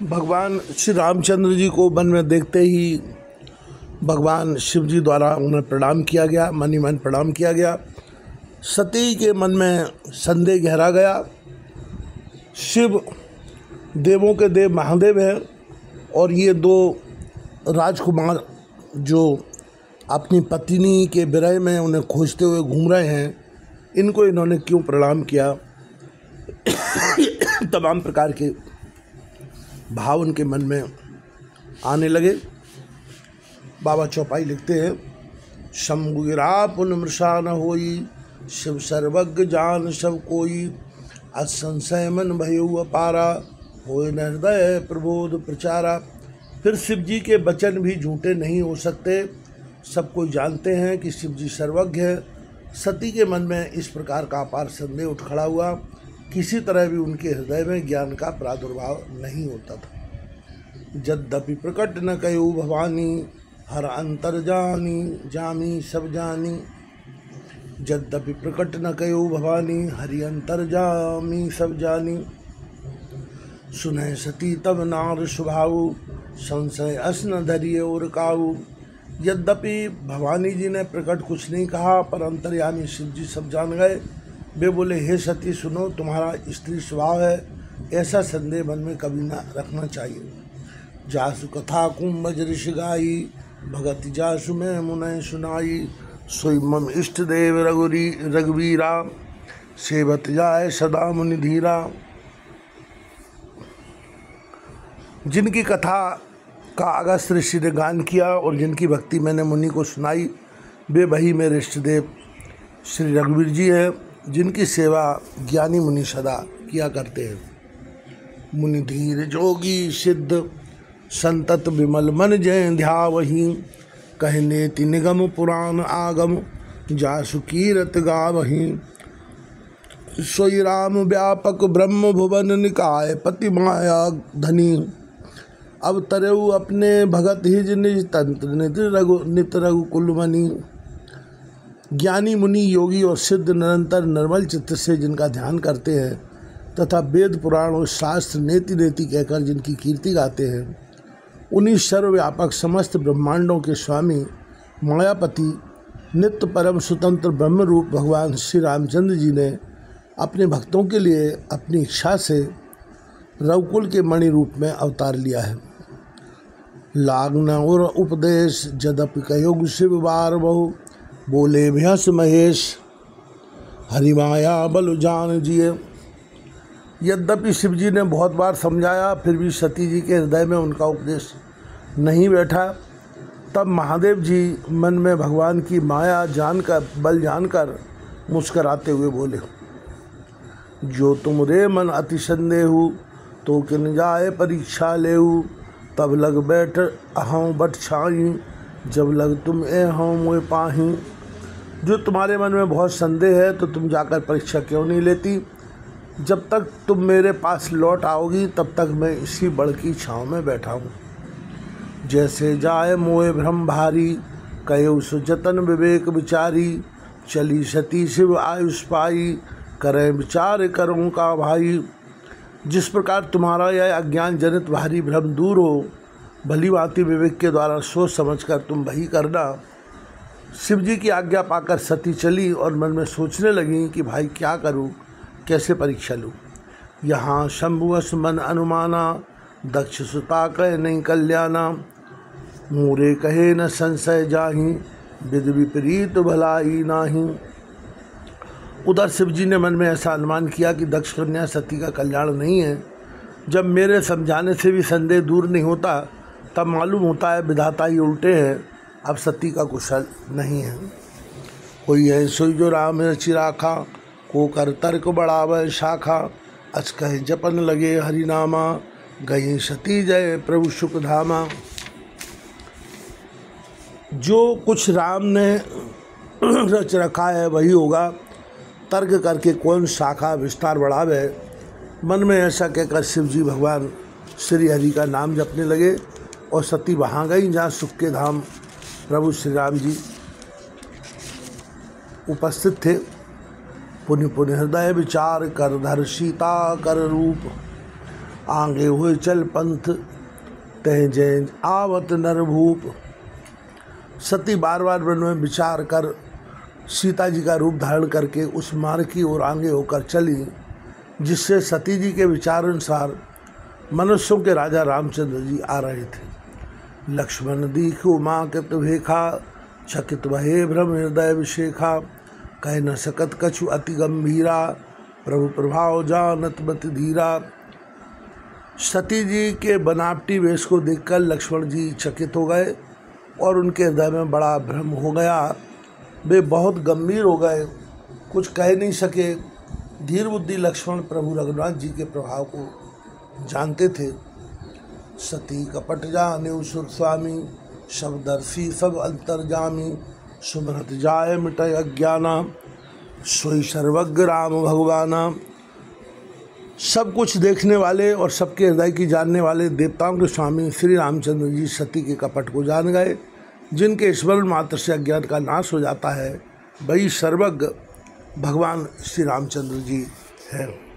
भगवान श्री रामचंद्र जी को वन में देखते ही भगवान शिव जी द्वारा उन्हें प्रणाम किया गया, मन ही मन प्रणाम किया गया। सती के मन में संदेह गहरा गया। शिव देवों के देव महादेव है और ये दो राजकुमार जो अपनी पत्नी के विरह में उन्हें खोजते हुए घूम रहे हैं, इनको इन्होंने क्यों प्रणाम किया। तमाम प्रकार के भाव उनके मन में आने लगे। बाबा चौपाई लिखते हैं, शंभु गिरा पुन मृषा न होई, शिव सर्वज्ञ जान सब कोई, असंशय मन भयउ अपारा, होए न हृदय प्रबोध प्रचारा। फिर शिव जी के वचन भी झूठे नहीं हो सकते। सब कोई जानते हैं कि शिव जी सर्वज्ञ है। सती के मन में इस प्रकार का अपार संदेह उठ खड़ा हुआ। किसी तरह भी उनके हृदय में ज्ञान का प्रादुर्भाव नहीं होता था। यद्यपि प्रकट न कयो भवानी, हर अंतर जानी जामी सब जानी। यद्यपि प्रकट न कयो भवानी, हरि अंतर जामी सब जानी। सुनय सती तब नार स्वभाव, संशय असन धरिय और काऊ। यद्यपि भवानी जी ने प्रकट कुछ नहीं कहा, पर अंतर्यामी शिव जी सब जान गए। वे बोले, हे सती सुनो, तुम्हारा स्त्री स्वभाव है, ऐसा संदेह मन में कभी न रखना चाहिए। जासु कथा कुंभज ऋषि गाई, भगत जासु में मुनय सुनाई। सोई मम इष्ट देव रघुवीरा, सेवत जाय सदा मुनि धीरा। जिनकी कथा का अगस्त ऋषि ने गान किया और जिनकी भक्ति मैंने मुनि को सुनाई, वे वही मेरे इष्ट देव श्री रघुवीर जी हैं, जिनकी सेवा ज्ञानी मुनि सदा किया करते हैं। मुनि धीर जोगी सिद्ध, संतत विमल मन जय ध्यावही। कहनेति निगम पुराण आगम, जासु कीरत गावही। सोई राम व्यापक ब्रह्म भुवन निकाय, पति माया धनी। अब तरऊ अपने भगत हिज निज तंत्र, नित रघुकुल मणि। ज्ञानी मुनि योगी और सिद्ध निरंतर निर्मल चित्त से जिनका ध्यान करते हैं तथा वेद पुराण और शास्त्र नेति नेति कहकर जिनकी कीर्ति गाते हैं, उन्हीं सर्वव्यापक समस्त ब्रह्मांडों के स्वामी मायापति नित्य परम स्वतंत्र ब्रह्म रूप भगवान श्री रामचंद्र जी ने अपने भक्तों के लिए अपनी इच्छा से रघुकुल के मणि रूप में अवतार लिया है। लागन और उपदेश जदपि कयोग शिव बार बहु, बोले भ्यस महेश हरिमाया बल जान जिए। यद्यपि शिव जी ने बहुत बार समझाया, फिर भी सती जी के हृदय में उनका उपदेश नहीं बैठा। तब महादेव जी मन में भगवान की माया जानकर, बल जानकर मुस्कराते हुए बोले, जो तुम रे मन अति संदेहु, तो किन जाए परीक्षा लेऊ। तब लग बैठ अहूँ बट छाई, जब लग तुम ए हूँ मोए पाही। जो तुम्हारे मन में बहुत संदेह है तो तुम जाकर परीक्षा क्यों नहीं लेती। जब तक तुम मेरे पास लौट आओगी तब तक मैं इसी बड़ की छाँव में बैठा हूँ। जैसे जाए मोए भ्रम भारी, कयो सुजतन विवेक विचारी। चली सती शिव आयुष पाई, करें विचार करूँ का भाई। जिस प्रकार तुम्हारा यह अज्ञान जनित भारी भ्रम दूर हो, भली भांति विवेक के द्वारा सोच समझकर तुम वही करना। शिव जी की आज्ञा पाकर सती चली और मन में सोचने लगी कि भाई क्या करूं, कैसे परीक्षा लूं। यहाँ शंभुअस मन अनुमाना, दक्ष सुता कह नहीं कल्याणा। मूरे कहे न संशय जाही, विधि विपरीत भलाई नाही। उधर शिव जी ने मन में ऐसा अनुमान किया कि दक्ष कन्या सती का कल्याण नहीं है। जब मेरे समझाने से भी संदेह दूर नहीं होता, तब मालूम होता है विधाता ही उल्टे हैं, अब सती का कुशल नहीं है। कोई है सोई जो राम रचि राखा, को कर तर्क बढ़ावे शाखा। अच कहे जपन लगे हरिनामा, गई सती जय प्रभु सुख धामा। जो कुछ राम ने रच रखा है वही होगा, तर्क करके कौन शाखा विस्तार बढ़ावे। मन में ऐसा कहकर शिव जी भगवान श्री हरि का नाम जपने लगे और सती वहाँ गई जहाँ सुख के धाम प्रभु श्री राम जी उपस्थित थे। पुण्य पुण्य हृदय विचार कर, धर सीता कर रूप। आगे हुए चल पंथ तह जय आवत नरभूप। सती बार बार मन में विचार कर सीता जी का रूप धारण करके उस मार्ग की ओर आगे होकर चली, जिससे सती जी के विचार अनुसार मनुष्यों के राजा रामचंद्र जी आ रहे थे। लक्ष्मण दीखो माँ कृत भेखा, चकित वहे भ्रम हृदय विशेखा। कह न सकत कछु अति गंभीरा, प्रभु प्रभाव जानत मति धीरा। सती जी के बनावटी वेश को देखकर लक्ष्मण जी चकित हो गए और उनके हृदय में बड़ा भ्रम हो गया। वे बहुत गंभीर हो गए, कुछ कह नहीं सके। धीर बुद्धि लक्ष्मण प्रभु रघुनाथ जी के प्रभाव को जानते थे। सती कपट जाने सुर स्वामी, शब्दर्शी सब अंतर्जामी। सुमरत जाय मिटय अज्ञाना, सोई सर्वज्ञ राम भगवाना। सब कुछ देखने वाले और सबके हृदय की जानने वाले देवताओं के स्वामी श्री रामचंद्र जी सती के कपट को जान गए। जिनके स्मरण मात्र से अज्ञान का नाश हो जाता है, वही सर्वज्ञ भगवान श्री रामचंद्र जी हैं।